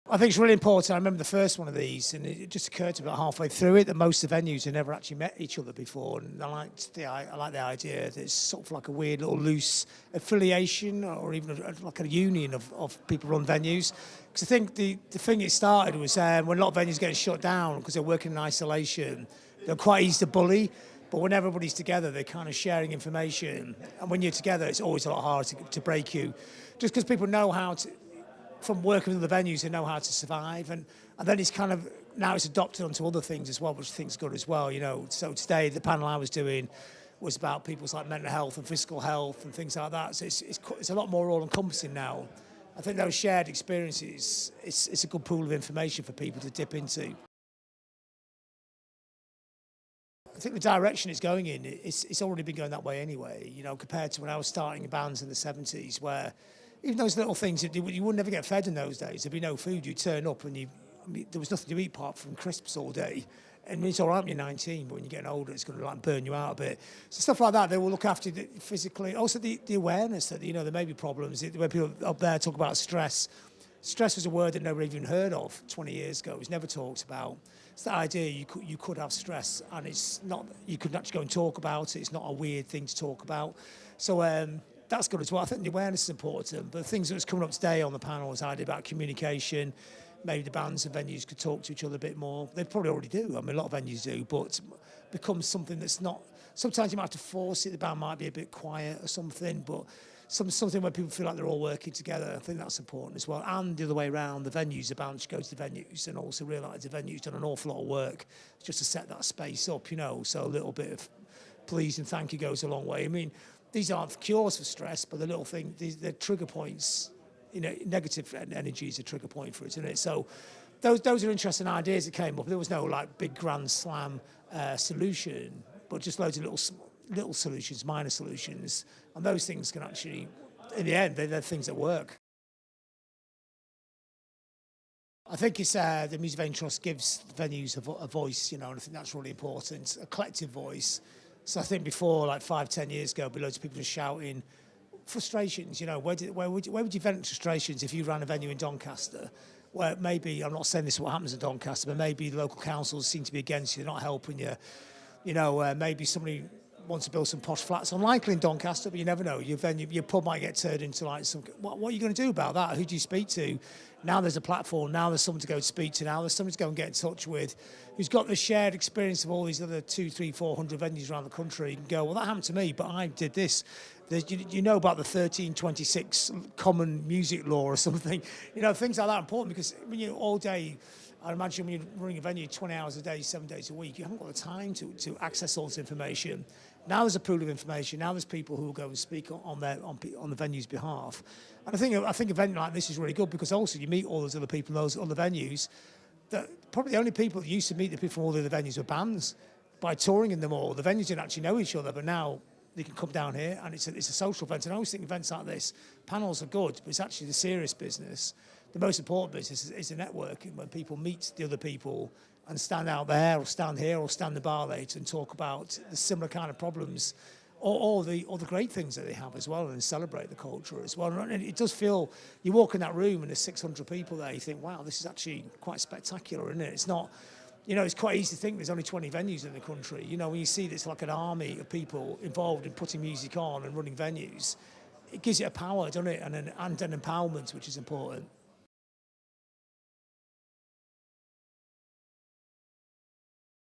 I think it's really important. I remember the first one of these, and it just occurred to me about halfway through it that most of the venues had never actually met each other before. And I like the idea that it's sort of like a weird little loose affiliation, or even like a union of people run venues. Because I think the thing it started was when a lot of venues getting shut down because they're working in isolation. They're quite easy to bully. But when everybody's together, they're kind of sharing information. And when you're together, it's always a lot harder to break you. Just because people know how to, from working with the venues, they know how to survive. And then it's kind of, now it's adopted onto other things as well, which I think is good as well, you know. So today, the panel I was doing was about people's like mental health and physical health and things like that. So it's a lot more all-encompassing now. I think those shared experiences, it's a good pool of information for people to dip into. I think the direction it's going in, it's already been going that way anyway, you know, compared to when I was starting in bands in the 70s, where even those little things, you would never get fed in those days. There'd be no food. You'd turn up and there was nothing to eat apart from crisps all day. And it's all right when you're 19, but when you're getting older, it's going to like burn you out a bit. So stuff like that, they will look after you physically. Also the awareness that, you know, there may be problems. When people up there talk about stress, stress was a word that nobody even heard of 20 years ago. It was never talked about. It's the idea you could have stress, and it's not, you could actually go and talk about it. It's not a weird thing to talk about. So that's good as well. I think the awareness is important. But the things that was coming up today on the panel was idea about communication. Maybe the bands and venues could talk to each other a bit more. They probably already do. I mean, a lot of venues do, but it becomes something that's not. Sometimes you might have to force it. The band might be a bit quiet or something, but something where people feel like they're all working together. I think that's important as well. And the other way around, the venues, the band should go to the venues and also realise the venue's done an awful lot of work just to set that space up, you know. So a little bit of please and thank you goes a long way. I mean, these aren't cures for stress, but the little thing, they're trigger points. You know, negative energy is a trigger point for it, isn't it? So those are interesting ideas that came up. There was no like big grand slam solution, but just loads of little solutions, minor solutions, and those things can actually, in the end, they're things that work. I think it's the Music Venue Trust gives venues a voice, you know, and I think that's really important, a collective voice. So I think before, like 5-10 years ago, there'd be loads of people just shouting frustrations. You know, where would you vent frustrations if you ran a venue in Doncaster? Where maybe, I'm not saying this is what happens in Doncaster, but maybe the local councils seem to be against you, they're not helping you. You know, maybe somebody wants to build some posh flats. Unlikely in Doncaster, but you never know. Your pub might get turned into like some. What are you going to do about that? Who do you speak to? Now there's a platform. Now there's someone to go speak to. Now there's someone to go and get in touch with, who's got the shared experience of all these other 200, 300, 400 venues around the country. You can go, well, that happened to me, but I did this. You know about the 1326 common music law or something. You know, things like that are important because when you're all day. I imagine when you're running a venue 20 hours a day, 7 days a week, you haven't got the time to access all this information. Now there's a pool of information. Now there's people who will go and speak on the venue's behalf. And I think a venue like this is really good because also you meet all those other people in those other venues. That probably the only people that used to meet the people from all the other venues were bands. By touring in them all, the venues didn't actually know each other, but now they can come down here and it's a social event. And I always think events like this, panels are good, but it's actually the serious business. The most important business is the networking, when people meet the other people and stand out there or stand here or stand the bar later and talk about the similar kind of problems or the great things that they have as well and celebrate the culture as well. And it does feel, you walk in that room and there's 600 people there, you think, wow, this is actually quite spectacular, isn't it? It's not, you know, it's quite easy to think there's only 20 venues in the country. You know, when you see this like an army of people involved in putting music on and running venues, it gives it a power, doesn't it? And an empowerment, which is important.